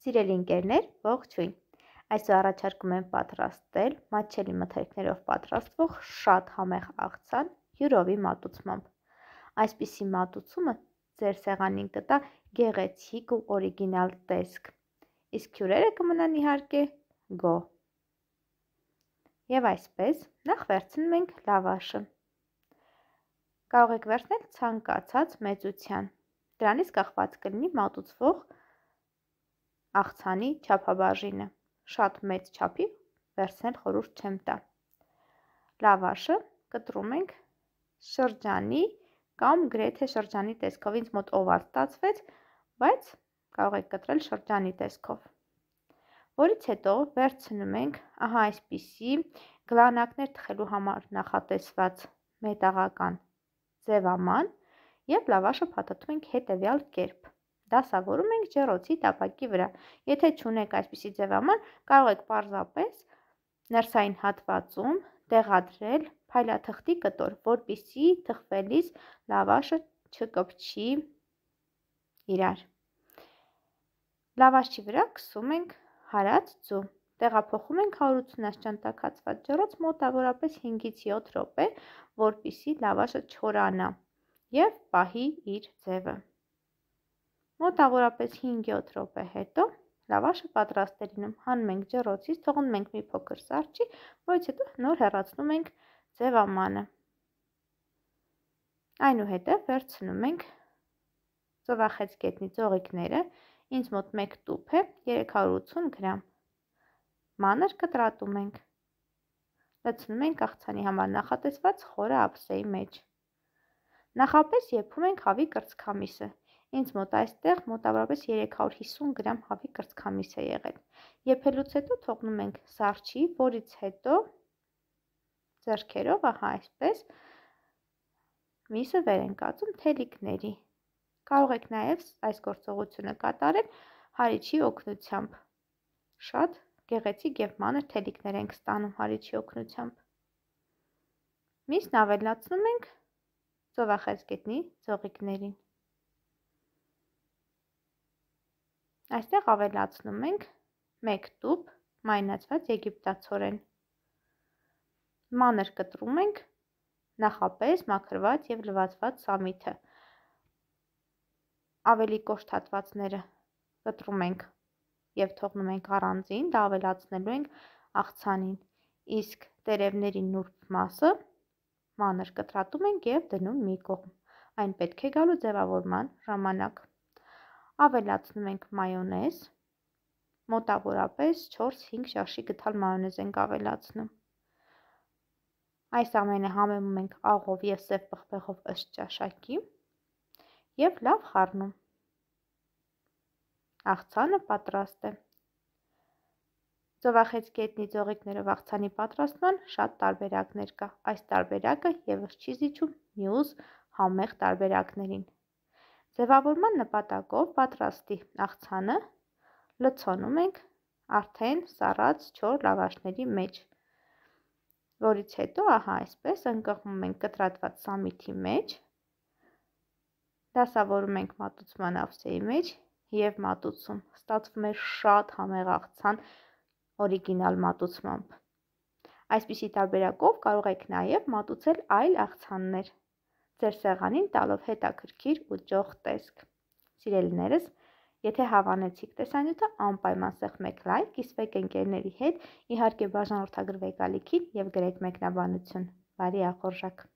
Սիրելի ընկերներ, ողջույն։ Այսօր առաջարկում եմ պատրաստել մատչելի մթերքներով պատրաստվող շատ համեղ աղցան հյուրովի մատուցմամբ։ Այսպիսի մատուցումը ձեր սեղանին կտա գեղեցիկ ու օրիգինալ տեսք, իսկ հյուրերը կմնան իհարկե գոհ։ Եվ այսպես նախ վերցնում ենք լավաշը։ Կարող եք վերցնել ցանկացած մեծության, դրանից կախված կլինի մատուցվող աղցանի չափաբաժինը, շատ մեծ չափի վերցնել խորհուրդ չեմ տա։ Լավաշը կտրում ենք շրջանի կամ գրեթե շրջանի տեսքով, ինձ մոտ օվալ ստացվեց, բայց կարող եք կտրել շրջանի տեսքով։ Որից հետո վերցնում ենք ահա այսպիսի գլանակներ թխելու համար նախատեսված մետաղական ձևաման և լավաշը փաթաթում ենք հետևյալ կերպ։ Դասավորում ենք ջեռոցի տապակի վրա։ Եթե չունեք այսպիսի ձևաման, կարող եք պարզապես ներսային հատվածում տեղադրել փայլաթղթի կտոր, որպեսզի թխվելիս լավաշը չկպչի իրար։ Լավաշի վրա քսում ենք հարած ձու։ Տեղափոխում ենք 180 աստիճան տաքացված ջեռոց մոտավորապես 5-ից 7 րոպե, որպեսզի լավաշը չորանա և պահի իր ձևը։ Մոտավորապես 5-7 րոպե հետո լավաշը պատրաստ է լինում, հանում ենք ջեռոցից, թողնում ենք մի փոքր սառչի, որից հետո նոր հեռացնում ենք ձևամանը։ Այնուհետև վերցնում ենք ծովախեցգետնի ձողիկները, ինձ մոտ 1 տուփ է, 380 գրամ, մանր կտրատում ենք, լցնում ենք աղցանի համար նախատեսված խորը ափսեի մեջ։ Նախապես եփում ենք հավի կրծքամիսը, ինձ մոտ այստեղ մոտավորապես 350 գրամ հավի կրծքամիս է եղել։ Եփելուց հետո թողնում ենք սառչի, որից հետո ձեռքերով ահա այսպես միսը վեր ենք ածում թելիկների։ Կարող եք նաև այս գործողությունը կատարել հարիչի օգնությամբ։ Շատ գեղեցիկ և մանր թելիկներ ենք ստանում հարիչի օգնությամբ։ Միսն ավելացնում ենք ծովախեցգետնի ձողիկներին։ Այստեղ ավելացնում ենք 1 տուփ մայնացված եգիպտացորեն։ Մանր կտրում ենք նախապես մաքրված և լվացված սամիթը։ Ավելի կոշտ հատվածները կտրում ենք և թողնում ենք առանձին, դա ավելացնելու ենք աղցանին, իսկ տերևների նուրբ մասը մանր կտրատում ենք և դնում մի կողմ, այն պետք է գալու ձևավորման ժամանակ։ Ավելացնում ենք մայոնեզ, մոտավորապես 4-5 ճաշի գդալ մայոնեզ ենք ավելացնում։ Այս ամենը համեմում ենք աղով և սև պղպեղով ըստ ճաշակի և լավ խառնում։ Աղցանը պատրաստ է։ Ծովախեցգետնի ձողիկներով աղցանի պատրաստման շատ տարբերակներ կա։ Այս տարբերակը ևս չի զիջում մյուս համեղ տարբերակներին։ Ձևավորման նպատակով պատրաստի աղցանը լցոնում ենք արդեն սառած չոր լավաշների մեջ, որից հետո ահա այսպես ընկղմում ենք կտրատված սամիթի մեջ, դասավորում ենք մատուցման ափսեի մեջ և մատուցում։ Ստացվում է շատ համեղ աղցան օրիգինալ մատուցմամբ։ Այսպիսի տարբերակով կարող եք նաև մատուցել այլ աղցաններ, ձեր սեղանին տալով հետաքրքիր ու ջող տեսք։ Սիրելիներս, եթե հավանեցիք տեսանյութը, անպայման սեղմեք լայք, կիսվեք ընկերների հետ, իհարկե բաժանորդագրվեք ալիքին և գրեք մեկնաբանություն։ Բարի ախորժակ։